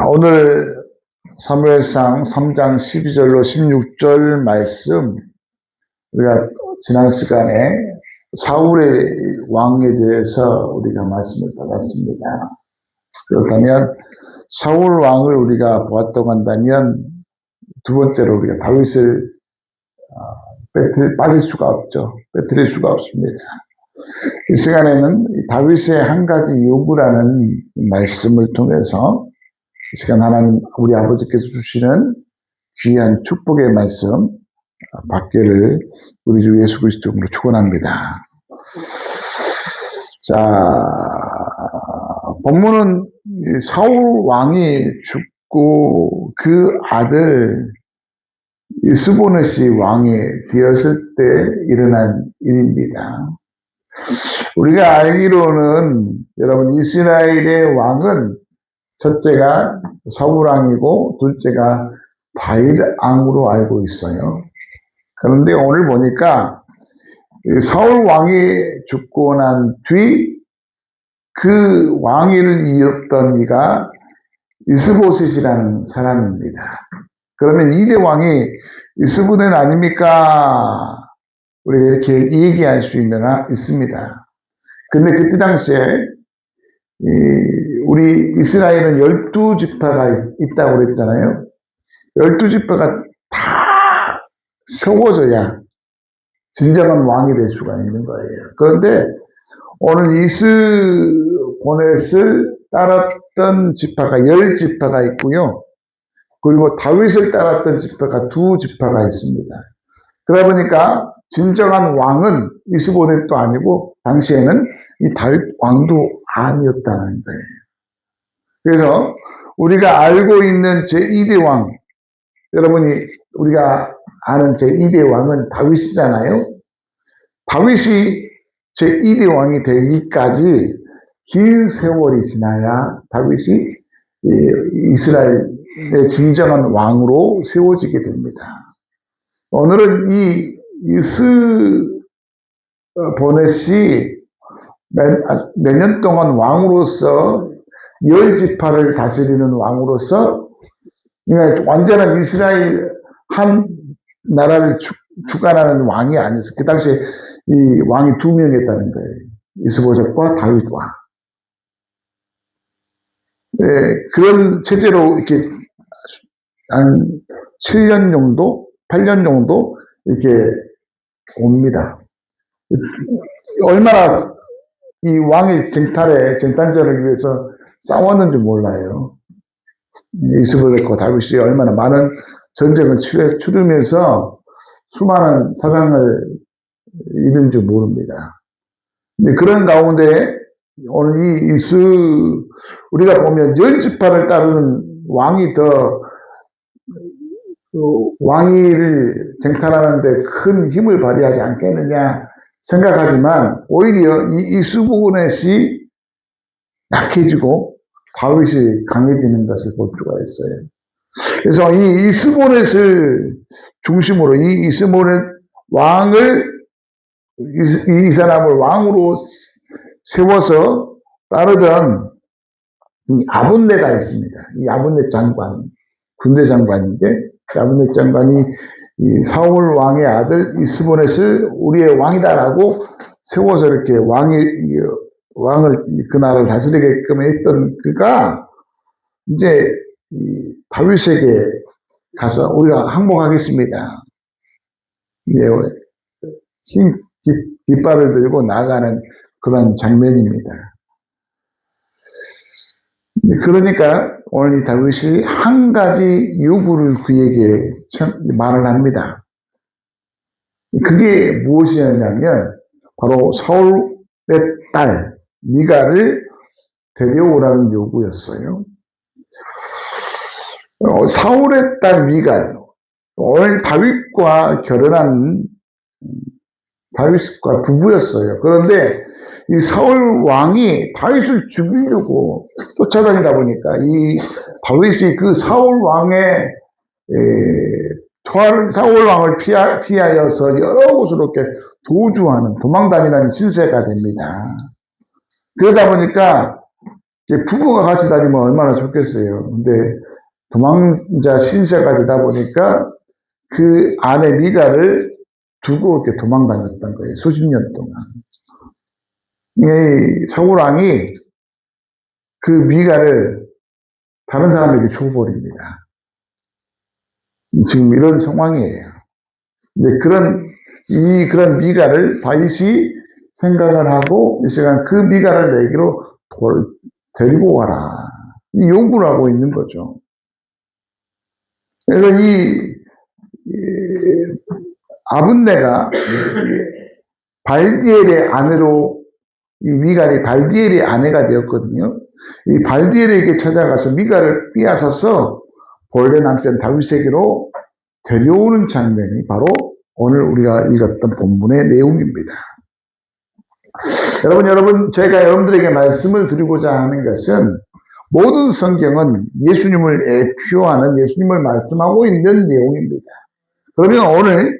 오늘 사무엘상 3장 12절로 16절 말씀, 우리가 지난 시간에 사울의 왕에 대해서 우리가 말씀을 받았습니다. 그렇다면 사울 왕을 우리가 보았다고 한다면 두 번째로 우리가 다윗을 빠질 수가 없죠. 빼뜨릴 수가 없습니다. 이 시간에는 다윗의 한 가지 요구라는 말씀을 통해서 이 시간 하나님 우리 아버지께서 주시는 귀한 축복의 말씀 받기를 우리 주 예수 그리스도로 축원합니다. 자, 본문은 사울 왕이 죽고 그 아들 이스보넷이 왕이 되었을 때 일어난 일입니다. 우리가 알기로는 여러분 이스라엘의 왕은 첫째가 사울왕이고 둘째가 다윗 왕으로 알고 있어요. 그런데 오늘 보니까 사울 왕이 죽고 난 뒤 그 왕위를 이었던 이가 이스보셋이라는 사람입니다. 그러면 2대 왕이 이스보셋 아닙니까? 우리가 이렇게 얘기할 수 있습니다. 근데 그때 당시에 우리 이스라엘은 12지파가 있다고 그랬잖아요. 12지파가 다 세워져야 진정한 왕이 될 수가 있는 거예요. 그런데 오늘 이스보넷을 따랐던 지파가 10지파가 있고요. 그리고 다윗을 따랐던 지파가 2지파가 있습니다. 그러다 보니까 진정한 왕은 이스보넷도 아니고 당시에는 이 다윗 왕도 아니었다는 거예요. 그래서 우리가 알고 있는 제2대 왕, 여러분이 우리가 아는 제2대 왕은 다윗이잖아요. 다윗이 제2대 왕이 되기까지 긴 세월이 지나야 다윗이 이스라엘의 진정한 왕으로 세워지게 됩니다. 오늘은 이 이스보넷이 몇 년 동안 왕으로서 10지파를 다스리는 왕으로서 완전한 이스라엘 한 나라를 주관하는 왕이 아니었어요. 그 당시에 이 왕이 2명이었다는 거예요. 이스보셋과 다윗 왕. 네, 그런 체제로 이렇게 한 7년 정도, 8년 정도 이렇게 옵니다. 얼마나 이 왕의 정탄전을 위해서 싸웠는지 몰라요. 이스보셋과 다윗이 얼마나 많은 전쟁을 치르면서 수많은 사상을 잃은 줄 모릅니다. 근데 그런 가운데 오늘 우리가 보면 10지파를 따르는 왕이 더 왕위를 쟁탈하는데 큰 힘을 발휘하지 않겠느냐 생각하지만 오히려 이 이스보넷이 약해지고 다윗이 강해지는 것을 볼 수가 있어요. 그래서 이 이스보넷을 중심으로 이 이스보넷 왕을 이 사람을 왕으로 세워서 따르던 이 아분네가 있습니다. 이 아분네 장관, 군대 장관인데 아분네 장관이 이 사울 왕의 아들 이스보넷을 우리의 왕이다라고 세워서 이렇게 왕을 그 나라를 다스리게끔 했던 그가 이제 이 다윗에게 가서 우리가 항복하겠습니다. 흰 깃발을 들고 나가는 그런 장면입니다. 그러니까 오늘 이 다윗이 한 가지 요구를 그에게 말을 합니다. 그게 무엇이었냐면 바로 사울의 딸 미갈을 데려오라는 요구였어요. 사울의 딸 미갈, 오늘 다윗과 결혼한 다윗과 부부였어요. 그런데 이 사울 왕이 다윗을 죽이려고 쫓아다니다 보니까 이 다윗이 그 사울 왕의 사울 왕을 피하여서 여러 곳으로 이렇게 도주하는 도망다니는 신세가 됩니다. 그러다 보니까 부부가 같이 다니면 얼마나 좋겠어요. 근데 도망자 신세가 되다 보니까 그 아내 미가를 두고 이렇게 도망다녔던 거예요. 수십 년 동안. 이 사울왕이 그 미가를 다른 사람에게 줘버립니다. 지금 이런 상황이에요. 이제 그런 미가를 다윗이 생각을 하고 이 시간 그 미가를 내게로 데리고 와라. 이 요구를 하고 있는 거죠. 그래서 이 아분네가 발디엘의 아내로 이 미갈이 발디엘의 아내가 되었거든요. 이 발디엘에게 찾아가서 미갈을 빼앗아서 본래 남편 다윗에게로 데려오는 장면이 바로 오늘 우리가 읽었던 본문의 내용입니다. 여러분, 제가 여러분들에게 말씀을 드리고자 하는 것은 모든 성경은 예수님을 예표하는, 예수님을 말씀하고 있는 내용입니다. 그러면 오늘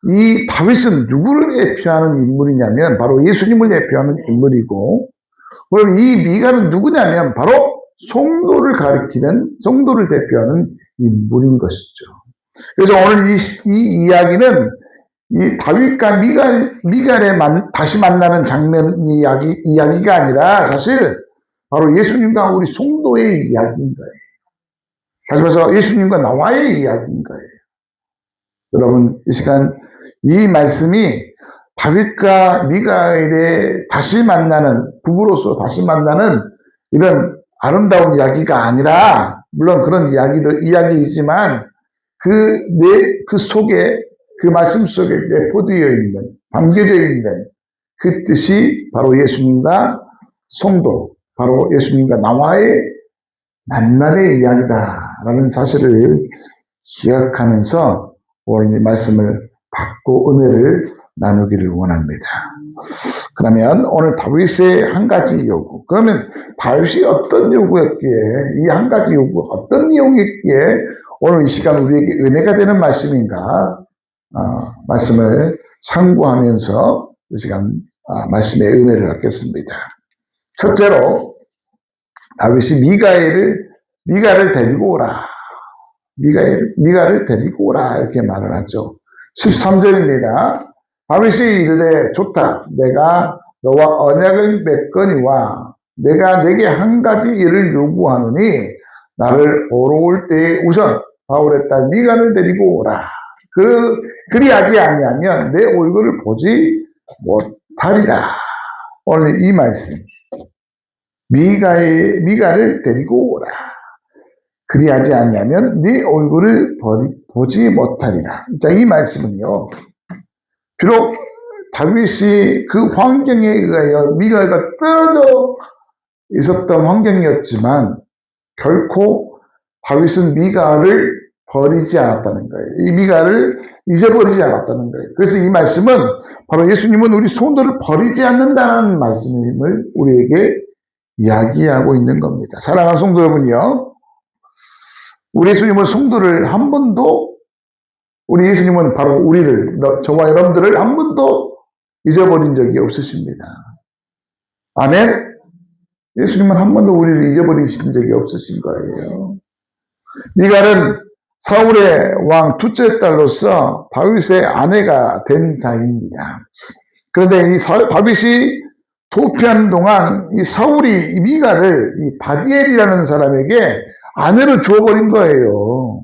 이 다윗은 누구를 예표하는 인물이냐면 바로 예수님을 예표하는 인물이고, 그럼 이 미가는 누구냐면 바로 성도를 대표하는 인물인 것이죠. 그래서 오늘 이 이야기는 이 다윗과 미갈의 다시 만나는 장면 이야기가 아니라 사실 바로 예수님과 우리 성도의 이야기인 거예요. 다시 말해서 예수님과 나와의 이야기인 거예요. 여러분, 이 시간 이 말씀이 다윗과 미갈의 다시 만나는, 부부로서 다시 만나는 이런 아름다운 이야기가 아니라, 물론 그런 이야기이지만 그 속에, 그 말씀 속에 내포되어 있는, 담겨져 있는 그 뜻이 바로 예수님과 성도, 바로 예수님과 나와의 만남의 이야기다라는 사실을 기억하면서 오늘 이 말씀을 받고 은혜를 나누기를 원합니다. 그러면 오늘 다윗의 한 가지 요구, 그러면 다윗이 어떤 요구였기에, 이 한 가지 요구 어떤 내용이었기에 오늘 이 시간 우리에게 은혜가 되는 말씀인가, 말씀을 참고하면서 이 시간 말씀의 은혜를 갖겠습니다. 첫째로 다윗이 미가를 데리고 오라. 미가를 데리고 오라. 이렇게 말을 하죠. 13절입니다. 다윗이 이르되 좋다. 내가 너와 언약을 맺거니와 내가 내게 한 가지 일을 요구하노니 나를 보러 올 때에 우선 바울의 딸 미가를 데리고 오라. 그리하지 아니하면 내 얼굴을 보지 못하리라. 오늘 이 말씀. 미가를 데리고 오라. 그리하지 아니하면 네 얼굴을 보지 못하리라. 자, 이 말씀은요, 비록 다윗이 그 환경에 의하여 미가가 떨어져 있었던 환경이었지만 결코 다윗은 미가를 버리지 않았다는 거예요. 이 미가를 잊어버리지 않았다는 거예요. 그래서 이 말씀은 바로 예수님은 우리 성도를 버리지 않는다는 말씀을 우리에게 이야기하고 있는 겁니다. 사랑하는 성도 여러분요, 우리 예수님은 성도를 한 번도, 우리 예수님은 바로 저와 여러분들을 한 번도 잊어버린 적이 없으십니다. 아멘? 예수님은 한 번도 우리를 잊어버리신 적이 없으신 거예요. 미갈은 사울의 왕 둘째 딸로서 다윗의 아내가 된 자입니다. 그런데 이 다윗이 도피하는 동안 이 사울이 이 미갈을 이 바디엘이라는 사람에게 아내로 주어버린 거예요.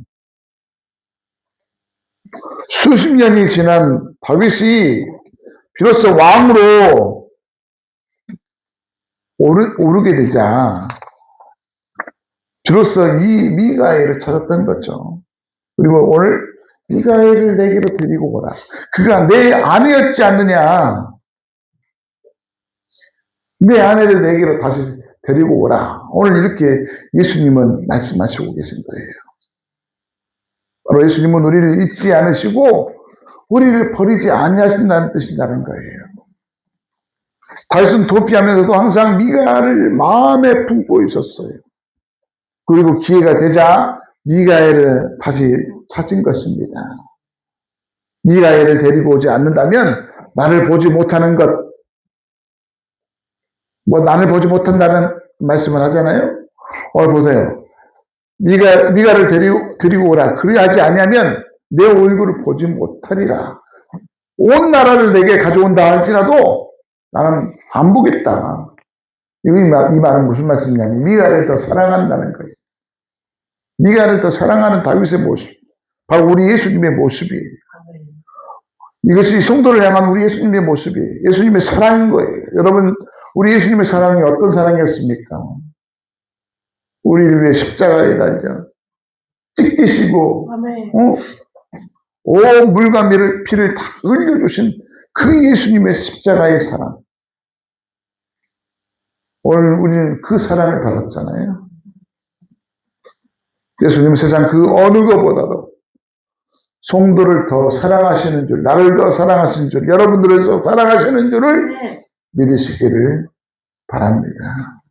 수십 년이 지난 다윗이 비로소 왕으로 오르게 되자 비로소 이 미가엘을 찾았던 거죠. 그리고 오늘 미가엘을 내게로 데리고 오라. 그가 내 아내였지 않느냐. 내 아내를 내게로 다시 데리고 오라. 오늘 이렇게 예수님은 말씀하시고 계신 거예요. 바로 예수님은 우리를 잊지 않으시고 우리를 버리지 아니하신다는 뜻이라는 거예요. 다윗은 도피하면서도 항상 미가를 마음에 품고 있었어요. 그리고 기회가 되자 미가엘을 다시 찾은 것입니다. 미가엘을 데리고 오지 않는다면 나를 보지 못하는 것, 나를 보지 못한다는 말씀을 하잖아요. 오늘 보세요. 미가를 데리고 오라. 그리하지 아니하면 내 얼굴을 보지 못하리라. 온 나라를 내게 가져온다 할지라도 나는 안 보겠다. 이 말은 무슨 말씀이냐면 미가를 더 사랑한다는 거예요. 미가를 더 사랑하는 다윗의 모습. 바로 우리 예수님의 모습이에요. 이것이 성도를 향한 우리 예수님의 모습이에요. 예수님의 사랑인 거예요. 여러분, 우리 예수님의 사랑이 어떤 사랑이었습니까? 우리를 위해 십자가에 달려 찢기시고 온 물과 피를 다 흘려주신 그 예수님의 십자가의 사랑. 오늘 우리는 그 사랑을 받았잖아요. 예수님 세상 그 어느 것보다도 성도를 더 사랑하시는 줄, 나를 더 사랑하시는 줄, 여러분들을 더 사랑하시는 줄을 믿으시기를 바랍니다.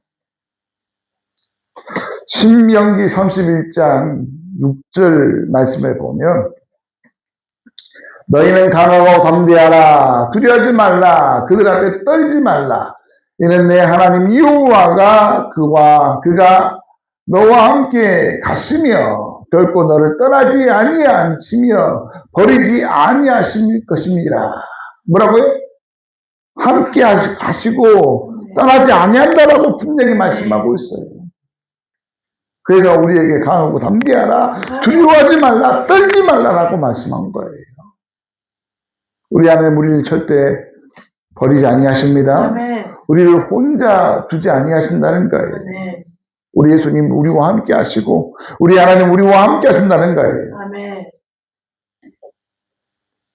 신명기 31장 6절 말씀에 보면 너희는 강하고 담대하라. 두려워하지 말라. 그들 앞에 떨지 말라. 이는 내 하나님 여호와가 그가 너와 함께 갔으며 결코 너를 떠나지 아니하시며 버리지 아니하실 것입니다. 뭐라고요? 함께 하시고 떠나지 아니한다라고 분명히 말씀하고 있어요. 그래서 우리에게 강하고 담대하라. 두려워하지 말라. 떨지 말라라고 말씀한 거예요. 우리 하나님 우리를 절대 버리지 아니하십니다. 우리를 혼자 두지 아니하신다는 거예요. 우리 예수님 우리와 함께 하시고 우리 하나님 우리와 함께 하신다는 거예요.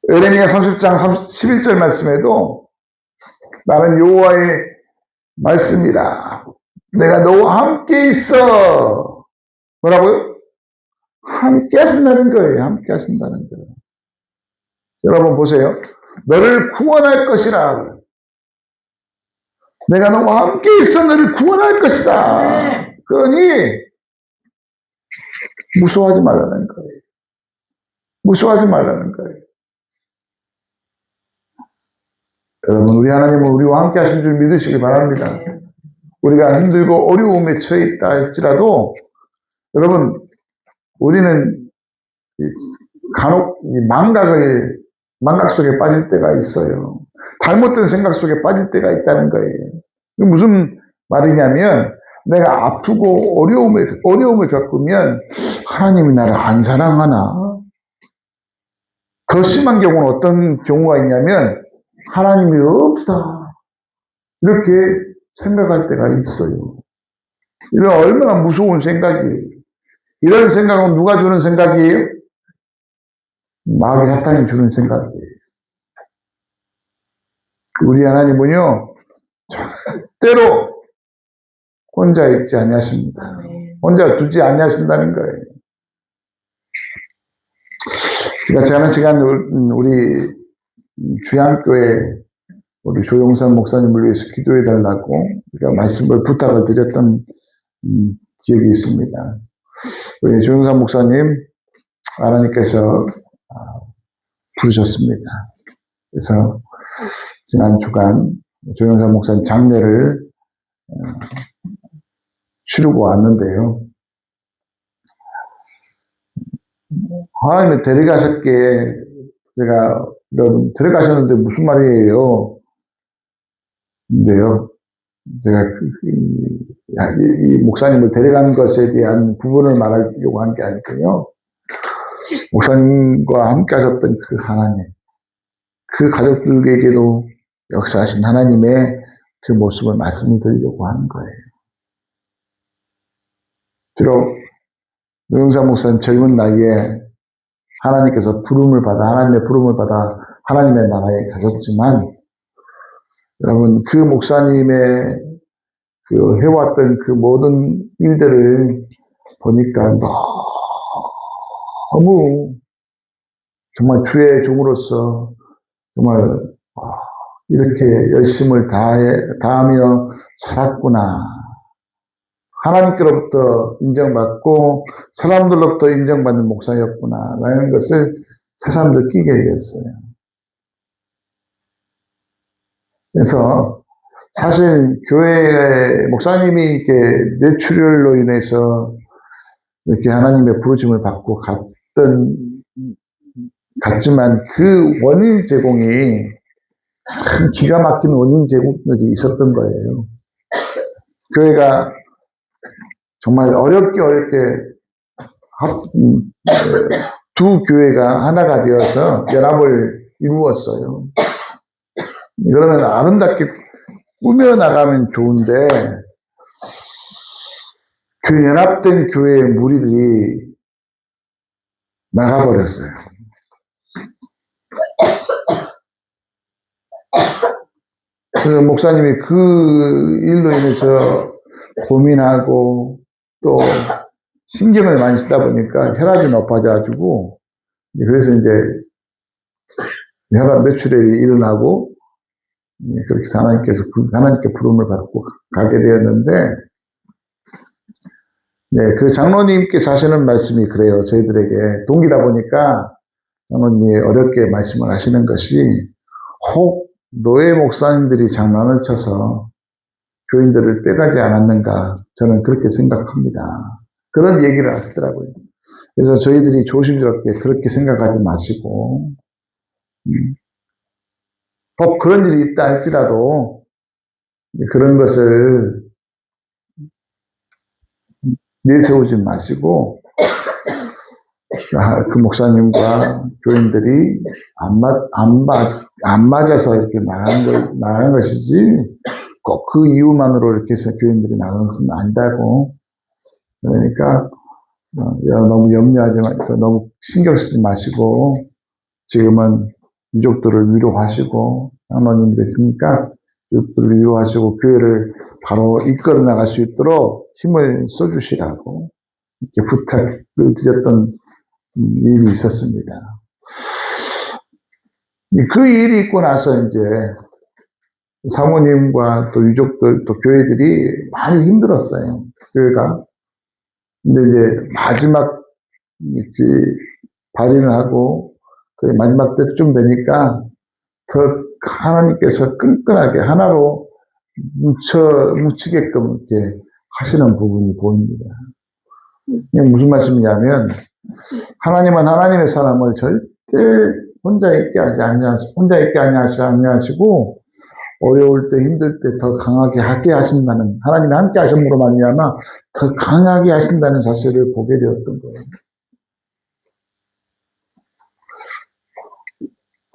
에레미야 30장 11절 말씀에도 나는 여호와의 말씀이라. 내가 너와 함께 있어. 뭐라고요? 함께 하신다는 거예요. 함께 하신다는 거예요. 여러분 보세요. 너를 구원할 것이라. 내가 너와 함께 있어 너를 구원할 것이다. 그러니 무서워하지 말라는 거예요. 무서워하지 말라는 거예요. 여러분 우리 하나님은 우리와 함께 하신 줄 믿으시기 바랍니다. 우리가 힘들고 어려움에 처해 있다 할지라도 여러분 우리는 간혹 망각 속에 빠질 때가 있어요. 잘못된 생각 속에 빠질 때가 있다는 거예요. 무슨 말이냐면 내가 아프고 어려움을 겪으면 하나님이 나를 안 사랑하나? 더 심한 경우는 어떤 경우가 있냐면 하나님이 없다. 이렇게 생각할 때가 있어요. 이건 얼마나 무서운 생각이에요. 이런 생각은 누가 주는 생각이에요? 마귀 사탄이 주는 생각이에요. 우리 하나님은요, 절대로 혼자 있지 아니하십니다. 혼자 두지 아니하신다는 거예요. 제가 지난 시간 우리 주양교회 우리 조용선 목사님을 위해서 기도해 달라고 우리가 말씀을 부탁을 드렸던 기억이 있습니다. 우리 조용선 목사님 하나님께서 부르셨습니다. 그래서 지난 주간 조용선 목사님 장례를 치르고 왔는데요. 하나님이 데려가셨기에 제가 여러분 데려가셨는데 무슨 말이에요? 근데요. 제가 이 목사님을 데려간 것에 대한 부분을 말하려고 한 게 아니고요. 목사님과 함께 하셨던 그 하나님, 그 가족들에게도 역사하신 하나님의 그 모습을 말씀드리려고 하는 거예요. 비록 노영사 목사님 젊은 나이에 하나님께서 하나님의 부름을 받아 하나님의 나라에 가셨지만, 여러분, 그 목사님의 그 해왔던 그 모든 일들을 보니까 너무 정말 주의 종으로서 정말 이렇게 열심을 다하며 살았구나. 하나님께로부터 인정받고 사람들로부터 인정받는 목사였구나 라는 것을 새삼 느끼게 되었어요. 그래서 사실 교회 목사님이 이렇게 뇌출혈로 인해서 이렇게 하나님의 부르심을 받고 갔지만 그 원인 제공이 참 기가 막힌 원인 제공들이 있었던 거예요. 교회가 정말 어렵게 두 교회가 하나가 되어서 연합을 이루었어요. 그러면 아름답게 꾸며나가면 좋은데 그 연합된 교회의 무리들이 나가버렸어요. 그래서 목사님이 그 일로 인해서 고민하고 또 신경을 많이 쓰다 보니까 혈압이 높아져가지고 그래서 이제 혈압 뇌출혈이 일어나고 그렇게 하나님께 부름을 받고 가게 되었는데 네, 그 장로님께서 하시는 말씀이 그래요. 저희들에게 동기다 보니까 장로님이 어렵게 말씀을 하시는 것이 혹 노예 목사님들이 장난을 쳐서 교인들을 빼가지 않았는가 저는 그렇게 생각합니다. 그런 얘기를 하시더라고요. 그래서 저희들이 조심스럽게 그렇게 생각하지 마시고 혹 그런 일이 있다 할지라도 그런 것을 내세우지 마시고 그 목사님과 교인들이 안 맞아서 이렇게 나간 것이지 꼭 그 이유만으로 이렇게 해서 교인들이 나간 것은 아니다고. 그러니까 너무 염려하지 마시고 너무 신경 쓰지 마시고 지금은 유족들을 위로하시고 장로님들이 있으니까 유족들을 위로하시고 교회를 바로 이끌어 나갈 수 있도록 힘을 써주시라고 이렇게 부탁을 드렸던 일이 있었습니다. 그 일이 있고 나서 이제 사모님과 또 유족들 또 교회들이 많이 힘들었어요. 교회가. 근데 이제 마지막 이렇게 발인을 하고 그 마지막 때쯤 되니까 더 하나님께서 끈끈하게 하나로 뭉치게끔 이렇게 하시는 부분이 보입니다. 이게 무슨 말씀이냐면 하나님은 하나님의 사람을 절대 혼자 있게 아니하시고 어려울 때 힘들 때 더 강하게 하게 하신다는 하나님이 함께 하심으로 말미암아 더 강하게 하신다는 사실을 보게 되었던 거예요.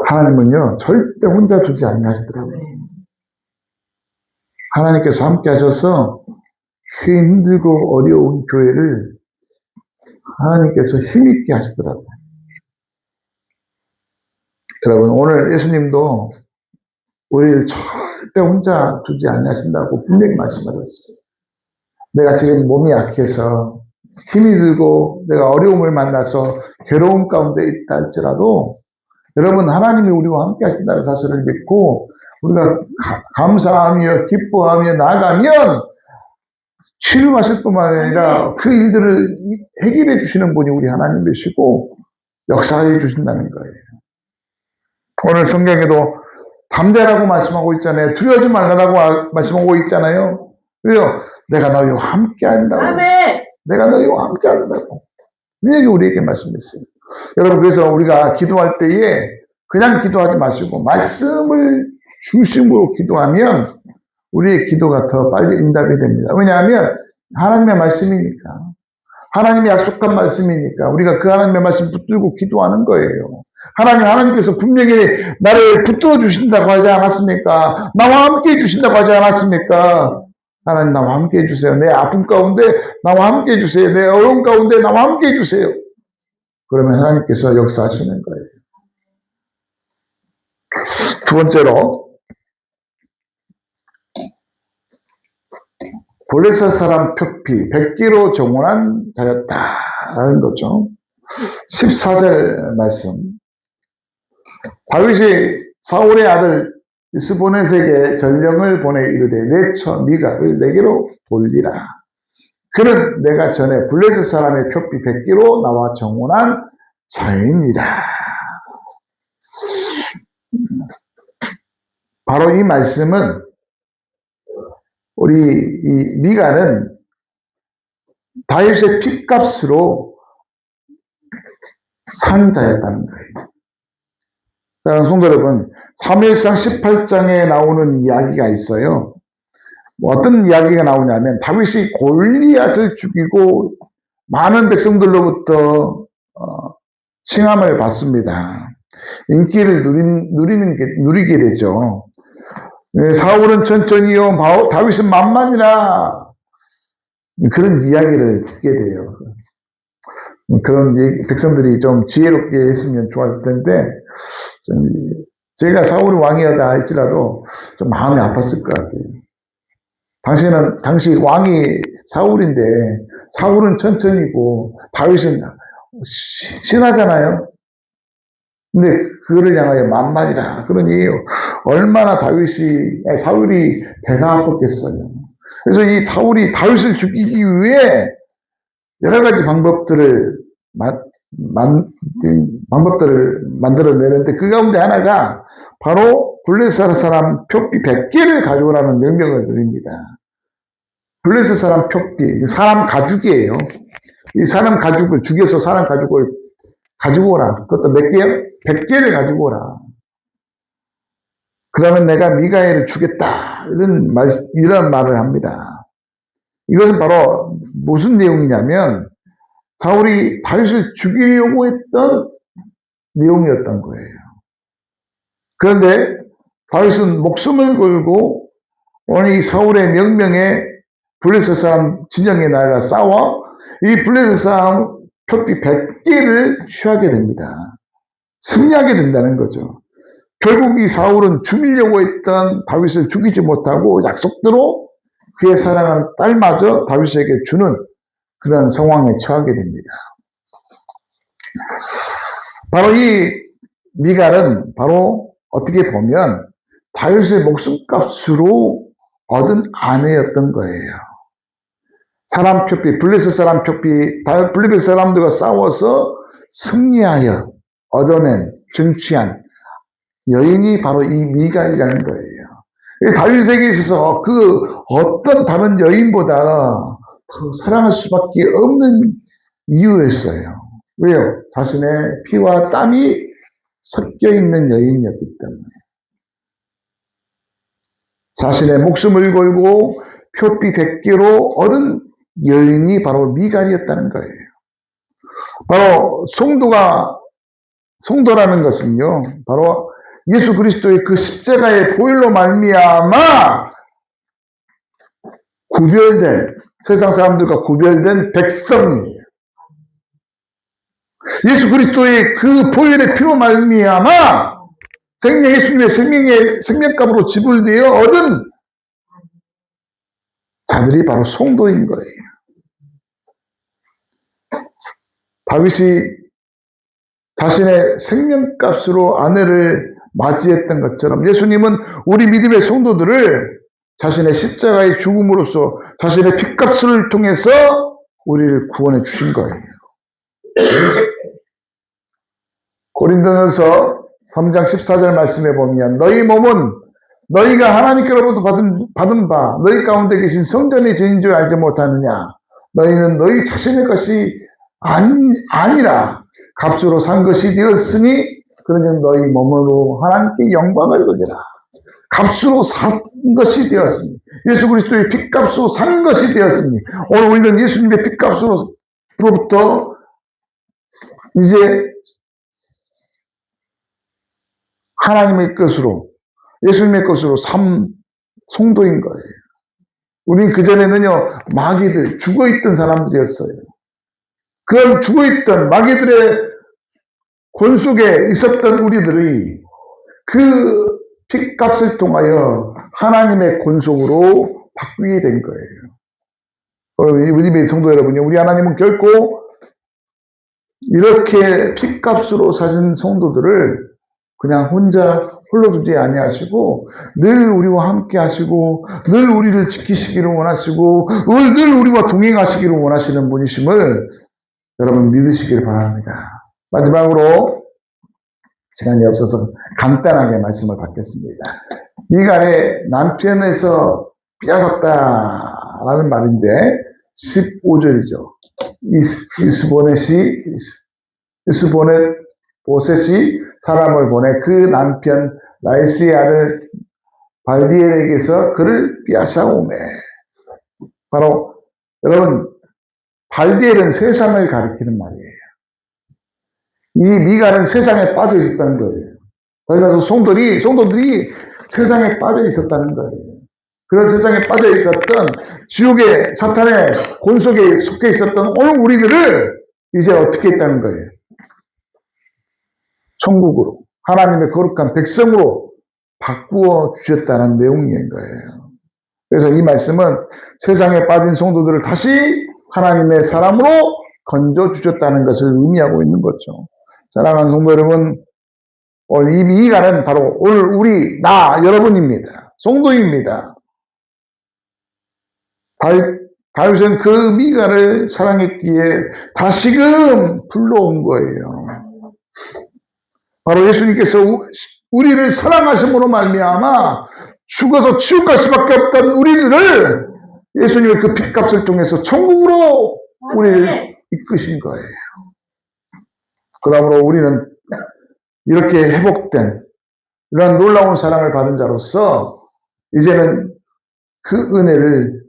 하나님은요 절대 혼자 두지 아니하시더라고요. 하나님께서 함께 하셔서 그 힘들고 어려운 교회를 하나님께서 힘있게 하시더라고요. 여러분 오늘 예수님도 우리를 절대 혼자 두지 아니하신다고 분명히 말씀하셨어요. 내가 지금 몸이 약해서 힘이 들고 내가 어려움을 만나서 괴로움 가운데 있다 할지라도 여러분 하나님이 우리와 함께 하신다는 사실을 믿고 우리가 감사하며 기뻐하며 나아가면 치료하실 뿐만 아니라 그 일들을 해결해 주시는 분이 우리 하나님이시고 역사해 주신다는 거예요. 오늘 성경에도 담대라고 말씀하고 있잖아요. 두려워하지 말라고 말씀하고 있잖아요. 왜요? 내가 너희와 함께 한다고. 아멘. 내가 너희와 함께 한다고. 분명히 우리에게 말씀했어요. 여러분 그래서 우리가 기도할 때에 그냥 기도하지 마시고 말씀을 중심으로 기도하면 우리의 기도가 더 빨리 응답이 됩니다. 왜냐하면 하나님의 말씀이니까. 하나님의 약속한 말씀이니까 우리가 그 하나님의 말씀 붙들고 기도하는 거예요. 하나님께서 분명히 나를 붙들어 주신다고 하지 않았습니까? 나와 함께 해주신다고 하지 않았습니까? 하나님 나와 함께 해주세요. 내 아픔 가운데 나와 함께 해주세요. 내 어려움 가운데 나와 함께 해주세요. 그러면 하나님께서 역사하시는 거예요. 두 번째로 블레셋 사람 표피 100기로 정원한 자였다라는 거죠. 14절 말씀. 다윗이 사울의 아들 이스보넷에게 전령을 보내 이르되 내 처 미가를 내게로 돌리라. 그는 내가 전에 블레셋 사람의 표피 100기로 나와 정원한 자이니라. 바로 이 말씀은 우리 이 미갈은 다윗의 핏값으로 산 자였다는 거예요. 사랑하는 성도 여러분, 사무엘상 18장에 나오는 이야기가 있어요. 어떤 이야기가 나오냐면 다윗이 골리앗을 죽이고 많은 백성들로부터 칭함을 받습니다. 인기를 누리게 되죠. 사울은 천천히요, 다윗은 만만이라, 그런 이야기를 듣게 돼요. 그런 백성들이 좀 지혜롭게 했으면 좋았을 텐데, 제가 사울이 왕이었다 할지라도 좀 마음이 아팠을 것 같아요. 당시 왕이 사울인데, 사울은 천천히고, 다윗은 신하잖아요. 근데 그거를 향하여 만만이라. 그러니 얼마나 사울이 배가 아팠겠어요. 그래서 이 사울이 다윗을 죽이기 위해 여러 가지 방법들을 만들어내는데 그 가운데 하나가 바로 블레셋 사람 표피 100개를 가져오라는 명령을 드립니다. 블레셋 사람 표피, 사람 가죽이에요. 이 사람 가죽을 죽여서 사람 가죽을 가지고 오라. 그것도 몇 개요? 100개를 가지고 오라. 그러면 내가 미가엘을 주겠다. 이런 말을 합니다. 이것은 바로 무슨 내용이냐면 사울이 다윗을 죽이려고 했던 내용이었던 거예요. 그런데 다윗은 목숨을 걸고 오늘 이 사울의 명령에 블레셋 사람 진영에 나가 싸워 이 블레셋 사람 표피 100개를 취하게 됩니다. 승리하게 된다는 거죠. 결국 이 사울은 죽이려고 했던 다윗을 죽이지 못하고 약속대로 그의 사랑하는 딸마저 다윗에게 주는 그런 상황에 처하게 됩니다. 바로 이 미갈은 바로 어떻게 보면 다윗의 목숨값으로 얻은 아내였던 거예요. 사람 표피, 블레셋 사람 표피, 블레셋 사람들과 싸워서 승리하여 얻어낸, 쟁취한 여인이 바로 이 미갈이라는 거예요. 다윗에게 있어서 그 어떤 다른 여인보다 더 사랑할 수밖에 없는 이유였어요. 왜요? 자신의 피와 땀이 섞여 있는 여인이었기 때문에. 자신의 목숨을 걸고 표피 100개로 얻은 여인이 바로 미갈이었다는 거예요. 바로 성도라는 것은요, 바로 예수 그리스도의 그 십자가의 보혈로 말미암아 구별된, 세상 사람들과 구별된 백성이에요. 예수 그리스도의 그 보혈의 피로 말미암아 예수님의 생명값으로 지불되어 얻은 자들이 바로 성도인 거예요. 다윗이 자신의 생명값으로 아내를 맞이했던 것처럼 예수님은 우리 믿음의 성도들을 자신의 십자가의 죽음으로써 자신의 핏값을 통해서 우리를 구원해 주신 거예요. 고린도전서 3장 14절 말씀에 보면 너희 몸은 너희가 하나님께로부터 받은 바 너희 가운데 계신 성전의 죄인 줄 알지 못하느냐. 너희는 너희 자신의 것이 아니라 값으로 산 것이 되었으니 그러니 너희 몸으로 하나님께 영광을 돌리라. 값으로 산 것이 되었으니 예수 그리스도의 핏값으로 산 것이 되었으니 오늘 우리는 예수님의 핏값으로부터 이제 하나님의 것으로 예수님의 것으로 삼 성도인 거예요. 우린 그전에는요 마귀들 죽어있던 사람들이었어요. 그런 죽어있던 마귀들의 권속에 있었던 우리들이 그 핏값을 통하여 하나님의 권속으로 바뀌게 된 거예요. 우리 성도 여러분이 우리 하나님은 결코 이렇게 핏값으로 사신 성도들을 그냥 홀로 두지 아니하시고 늘 우리와 함께 하시고 늘 우리를 지키시기를 원하시고 늘 우리와 동행하시기를 원하시는 분이심을 여러분 믿으시길 바랍니다. 마지막으로 시간이 없어서 간단하게 말씀을 받겠습니다. 미갈의 남편에서 빼앗았다라는 말인데 15절이죠. 이스보셋이 사람을 보내 그 남편 라이스의 아들 발디엘에게서 그를 빼앗아 오매. 바로 여러분, 발디엘은 세상을 가리키는 말이에요. 이 미갈은 세상에 빠져 있었다는 거예요. 그래서 성도들이 세상에 빠져 있었다는 거예요. 그런 세상에 빠져 있었던 지옥의 사탄의 혼 속에 속해 있었던 오늘 우리들을 이제 어떻게 했다는 거예요? 천국으로, 하나님의 거룩한 백성으로 바꾸어 주셨다는 내용인 거예요. 그래서 이 말씀은 세상에 빠진 성도들을 다시 하나님의 사람으로 건져 주셨다는 것을 의미하고 있는 거죠. 사랑하는 성도 여러분, 오늘 이 미가는 바로 오늘 여러분입니다. 성도입니다. 다윗은 그 미가를 사랑했기에 다시금 불러온 거예요. 바로 예수님께서 우리를 사랑하심으로 말미암아 죽어서 지옥 갈 수밖에 없던 우리들을 예수님의 그 핏값을 통해서 천국으로 우리를 이끄신 거예요. 그러므로 우리는 이렇게 회복된 이런 놀라운 사랑을 받은 자로서 이제는 그 은혜를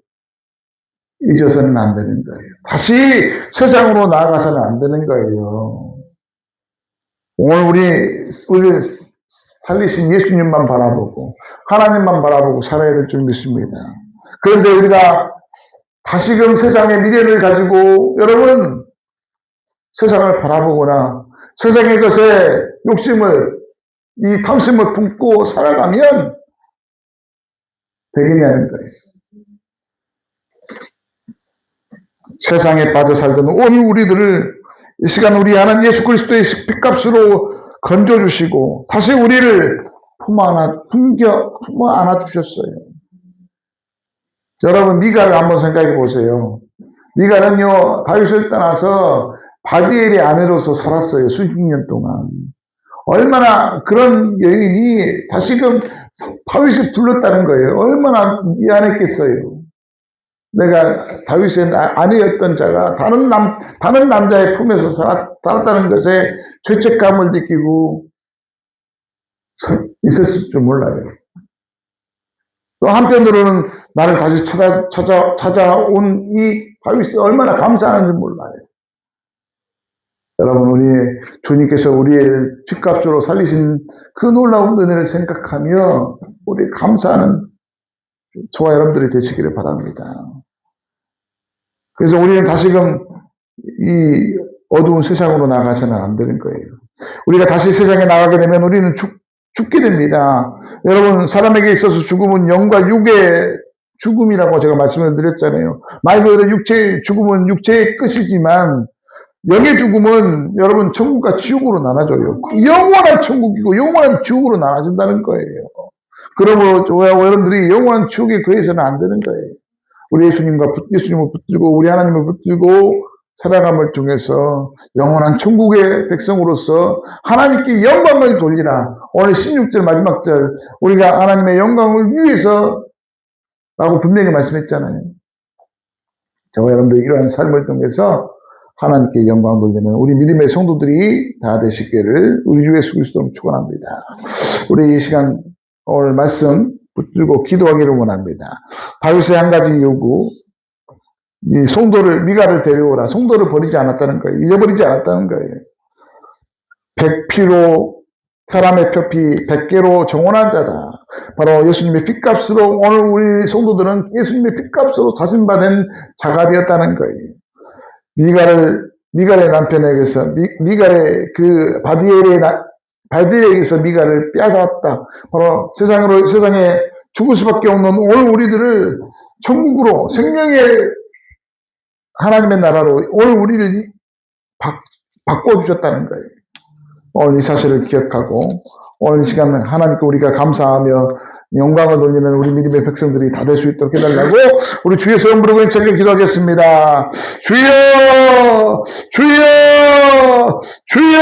잊어서는 안 되는 거예요. 다시 세상으로 나아가서는 안 되는 거예요. 오늘 우리 살리신 예수님만 바라보고 하나님만 바라보고 살아야 될 줄 믿습니다. 그런데 우리가 다시금 세상의 미래를 가지고 여러분 세상을 바라보거나 세상의 것에 욕심을 이 탐심을 품고 살아가면 되겠냐는 거예요. 세상에 빠져 살던 온 우리들을 이 시간 우리 하나님 예수 그리스도의 핏값으로 건져주시고 다시 우리를 품어 안아주셨어요. 여러분 미갈을 한번 생각해 보세요. 미갈은요 다윗을 떠나서 바디엘의 아내로서 살았어요. 수십 년 동안. 얼마나 그런 여인이 다시금 다윗을 불렀다는 거예요. 얼마나 미안했겠어요. 내가 다윗의 아내였던 자가 다른 남자의 품에서 살았다는 것에 죄책감을 느끼고 있었을 줄 몰라요. 또 한편으로는 나를 다시 찾아온 이 다윗이 얼마나 감사하는지 몰라요. 여러분, 우리 주님께서 우리의 핏값으로 살리신 그 놀라운 은혜를 생각하며 우리 감사하는 저와 여러분들이 되시기를 바랍니다. 그래서 우리는 다시금 이 어두운 세상으로 나가서는 안 되는 거예요. 우리가 다시 세상에 나가게 되면 우리는 죽게 됩니다. 여러분, 사람에게 있어서 죽음은 영과 육의 죽음이라고 제가 말씀을 드렸잖아요. 말 그대로 죽음은 육체의 끝이지만 영의 죽음은 여러분 천국과 지옥으로 나눠져요. 영원한 천국이고 영원한 지옥으로 나눠진다는 거예요. 그러므로 저와 여러분들이 영원한 지옥에 거해서는 안 되는 거예요. 우리 예수님을 붙들고 우리 하나님을 붙들고 살아감을 통해서 영원한 천국의 백성으로서 하나님께 영광을 돌리라. 오늘 16절 마지막 절 우리가 하나님의 영광을 위해서 라고 분명히 말씀했잖아요. 저와 여러분들 이러한 삶을 통해서 하나님께 영광 돌리는 우리 믿음의 성도들이 다 되시기를 우리 주 예수 그리스도로 축원합니다. 우리 이 시간 오늘 말씀 붙들고 기도하기를 원합니다. 다윗의 한 가지 요구, 이 미갈을 데려오라. 성도를 버리지 않았다는 거예요. 잊어버리지 않았다는 거예요. 100피로 사람의 표피 100개로 정원한 자다. 바로 예수님의 핏값으로 오늘 우리 성도들은 예수님의 핏값으로 사신받은 자가 되었다는 거예요. 미갈의 남편에게서 미갈의 그 바디엘에게서 미갈을 빼앗았다. 바로 세상에 죽을 수밖에 없는 오늘 우리들을 천국으로 생명의 하나님의 나라로 오늘 우리를 바꿔주셨다는 거예요. 오늘 이 사실을 기억하고 오늘 이 시간 하나님께 우리가 감사하며 영광을 돌리는 우리 믿음의 백성들이 다 될 수 있도록 해달라고 우리 주의 성령 부르고 힘차게 기도하겠습니다. 주여 주여 주여